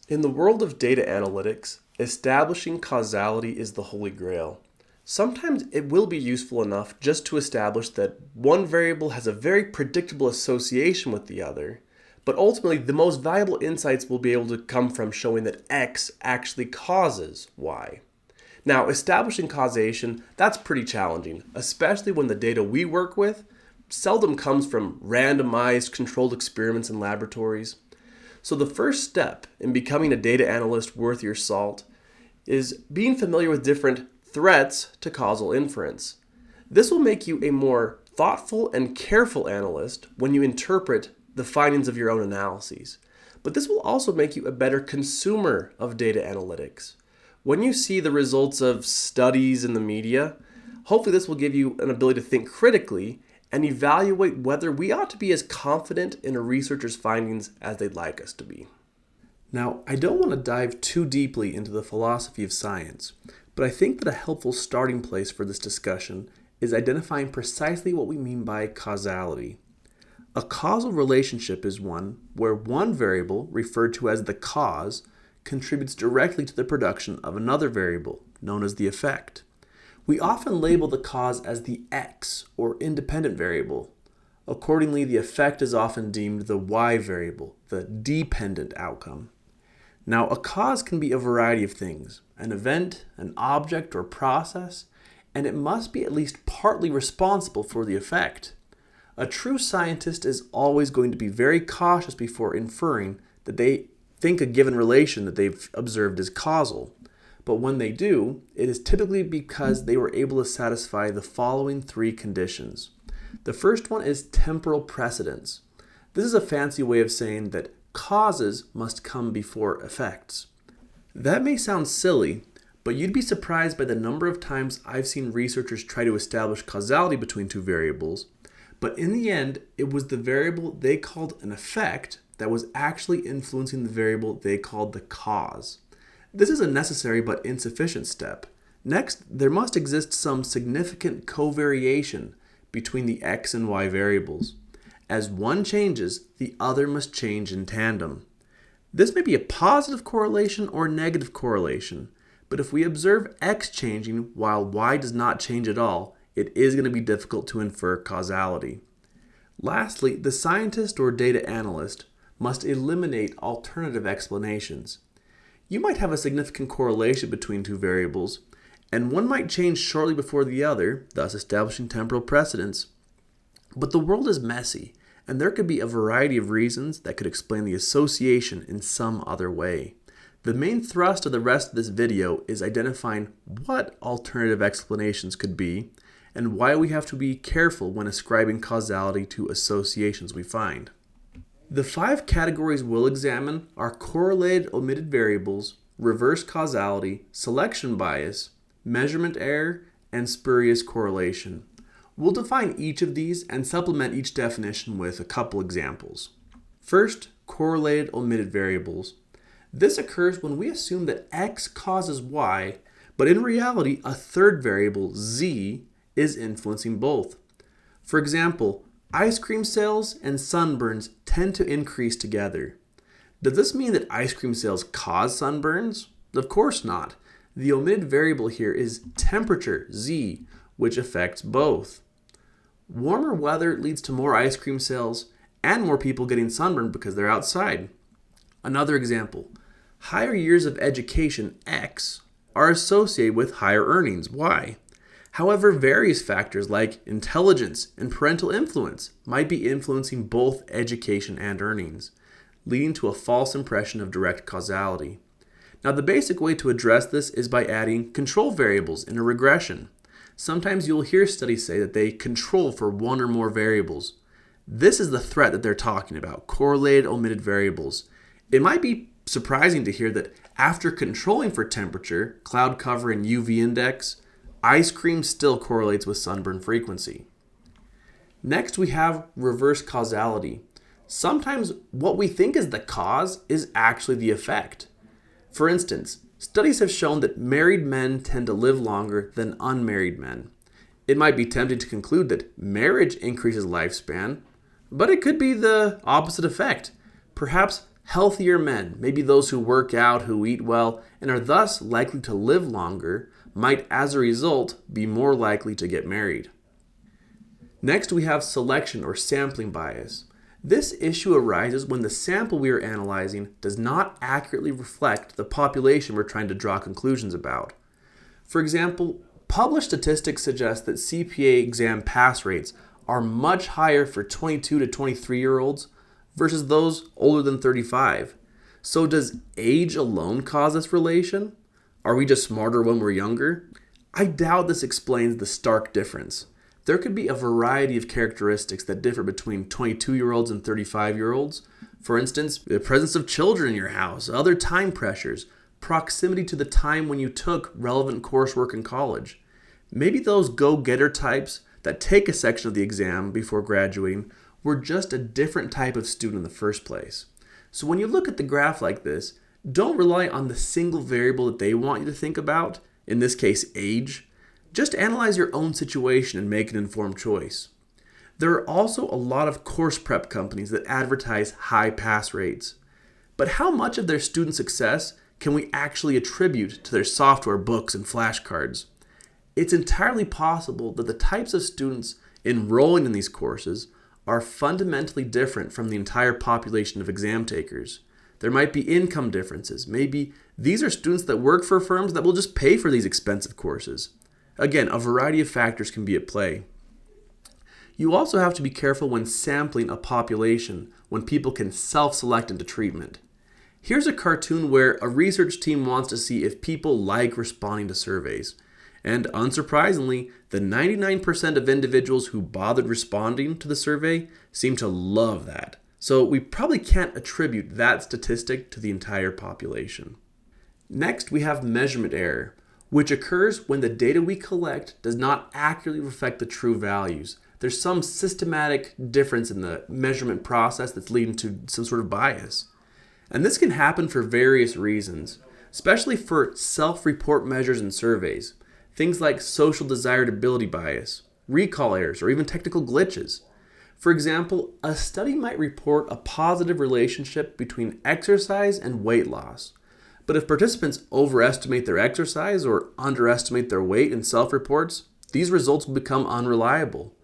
In the world of data analytics, establishing causality is the holy grail. Sometimes it will be useful enough just to establish that one variable has a very predictable association with the other, but ultimately the most valuable insights will be able to come from showing that X actually causes Y. Now, establishing causation, that's pretty challenging, especially when the data we work with seldom comes from randomized controlled experiments in laboratories. So the first step in becoming a data analyst worth your salt is being familiar with different threats to causal inference. This will make you a more thoughtful and careful analyst when you interpret the findings of your own analyses. But this will also make you a better consumer of data analytics. When you see the results of studies in the media, hopefully this will give you an ability to think critically and evaluate whether we ought to be as confident in a researcher's findings as they'd like us to be. Now, I don't want to dive too deeply into the philosophy of science, but I think that a helpful starting place for this discussion is identifying precisely what we mean by causality. A causal relationship is one where one variable, referred to as the cause, contributes directly to the production of another variable, known as the effect. We often label the cause as the X, or independent variable. Accordingly, the effect is often deemed the Y variable, the dependent outcome. Now, a cause can be a variety of things, an event, an object, or process, and it must be at least partly responsible for the effect. A true scientist is always going to be very cautious before inferring that they think a given relation that they've observed is causal. But when they do, it is typically because they were able to satisfy the following three conditions. The first one is temporal precedence. This is a fancy way of saying that causes must come before effects. That may sound silly, but you'd be surprised by the number of times I've seen researchers try to establish causality between two variables, but in the end, it was the variable they called an effect that was actually influencing the variable they called the cause. This is a necessary but insufficient step. Next, there must exist some significant covariation between the X and Y variables. As one changes, the other must change in tandem. This may be a positive correlation or negative correlation, but if we observe X changing while Y does not change at all, it is going to be difficult to infer causality. Lastly, the scientist or data analyst must eliminate alternative explanations. You might have a significant correlation between two variables, and one might change shortly before the other, thus establishing temporal precedence. But the world is messy, and there could be a variety of reasons that could explain the association in some other way. The main thrust of the rest of this video is identifying what alternative explanations could be, and why we have to be careful when ascribing causality to associations we find. The 5 categories we'll examine are correlated omitted variables, reverse causality, selection bias, measurement error, and spurious correlation. We'll define each of these and supplement each definition with a couple examples. First, correlated omitted variables. This occurs when we assume that X causes Y, but in reality, a third variable, Z, is influencing both. For example, ice cream sales and sunburns tend to increase together. Does this mean that ice cream sales cause sunburns? Of course not. The omitted variable here is temperature, Z, which affects both. Warmer weather leads to more ice cream sales and more people getting sunburned because they're outside. Another example, higher years of education, X, are associated with higher earnings, Y. However, various factors like intelligence and parental influence might be influencing both education and earnings, leading to a false impression of direct causality. Now, the basic way to address this is by adding control variables in a regression. Sometimes you'll hear studies say that they control for one or more variables. This is the threat that they're talking about, correlated omitted variables. It might be surprising to hear that after controlling for temperature, cloud cover, and UV index, ice cream still correlates with sunburn frequency. Next, we have reverse causality. Sometimes what we think is the cause is actually the effect. For instance, studies have shown that married men tend to live longer than unmarried men. It might be tempting to conclude that marriage increases lifespan, but it could be the opposite effect. Perhaps Healthier men, maybe those who work out, who eat well, and are thus likely to live longer, might as a result be more likely to get married. Next, we have selection or sampling bias. This issue arises when the sample we are analyzing does not accurately reflect the population we're trying to draw conclusions about. For example, published statistics suggest that CPA exam pass rates are much higher for 22 to 23-year-olds versus those older than 35. So does age alone cause this relation? Are we just smarter when we're younger? I doubt this explains the stark difference. There could be a variety of characteristics that differ between 22-year-olds and 35-year-olds. For instance, the presence of children in your house, other time pressures, proximity to the time when you took relevant coursework in college. Maybe those go-getter types that take a section of the exam before graduating were just a different type of student in the first place. So when you look at the graph like this, don't rely on the single variable that they want you to think about, in this case age. Just analyze your own situation and make an informed choice. There are also a lot of course prep companies that advertise high pass rates. But how much of their student success can we actually attribute to their software, books, and flashcards? It's entirely possible that the types of students enrolling in these courses are fundamentally different from the entire population of exam takers. There might be income differences. Maybe these are students that work for firms that will just pay for these expensive courses. Again, a variety of factors can be at play. You also have to be careful when sampling a population when people can self-select into treatment. Here's a cartoon where a research team wants to see if people like responding to surveys. And unsurprisingly, the 99% of individuals who bothered responding to the survey seem to love that. So we probably can't attribute that statistic to the entire population. Next, we have measurement error, which occurs when the data we collect does not accurately reflect the true values. There's some systematic difference in the measurement process that's leading to some sort of bias. And this can happen for various reasons, especially for self-report measures and surveys. Things like social desirability bias, recall errors, or even technical glitches. For example, a study might report a positive relationship between exercise and weight loss. But if participants overestimate their exercise or underestimate their weight in self-reports, these results will become unreliable.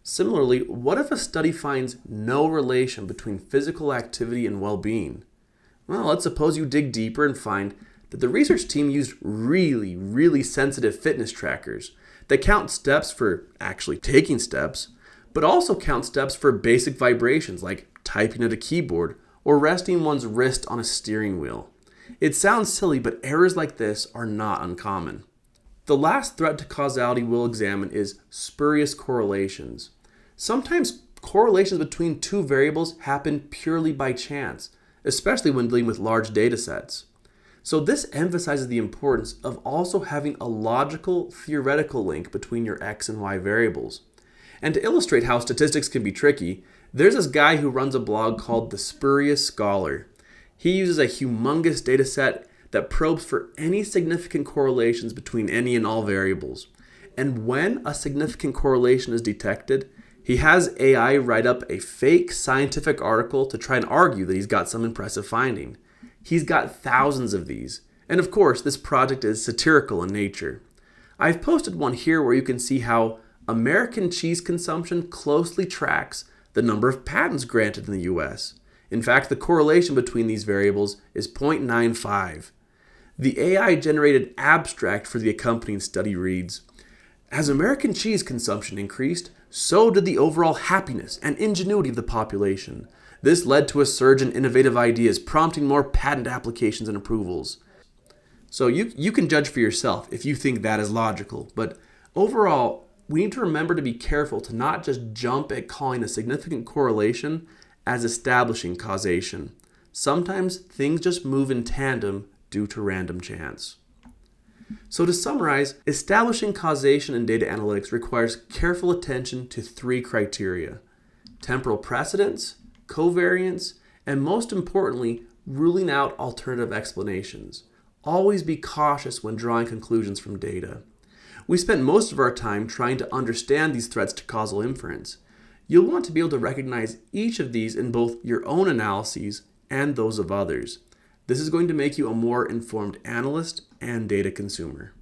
Similarly, what if a study finds no relation between physical activity and well-being? Well, let's suppose you dig deeper and find that the research team used really sensitive fitness trackers that count steps for actually taking steps, but also count steps for basic vibrations like typing at a keyboard or resting one's wrist on a steering wheel. It sounds silly, but errors like this are not uncommon. The last threat to causality we'll examine is spurious correlations. Sometimes correlations between two variables happen purely by chance, especially when dealing with large data sets. So this emphasizes the importance of also having a logical, theoretical link between your x and y variables. And to illustrate how statistics can be tricky, there's this guy who runs a blog called The Spurious Scholar. He uses a humongous data set that probes for any significant correlations between any and all variables. And when a significant correlation is detected, he has AI write up a fake scientific article to try and argue that he's got some impressive finding. He's got thousands of these. And of course, this project is satirical in nature. I've posted one here where you can see how American cheese consumption closely tracks the number of patents granted in the US. In fact, the correlation between these variables is 0.95. The AI-generated abstract for the accompanying study reads, "As American cheese consumption increased, so did the overall happiness and ingenuity of the population. This led to a surge in innovative ideas, prompting more patent applications and approvals." So you can judge for yourself if you think that is logical, but overall, we need to remember to be careful to not just jump at calling a significant correlation as establishing causation. Sometimes things just move in tandem due to random chance. So to summarize, establishing causation in data analytics requires careful attention to three criteria: temporal precedence, covariance, and most importantly, ruling out alternative explanations. Always be cautious when drawing conclusions from data. We spent most of our time trying to understand these threats to causal inference. You'll want to be able to recognize each of these in both your own analyses and those of others. This is going to make you a more informed analyst and data consumer.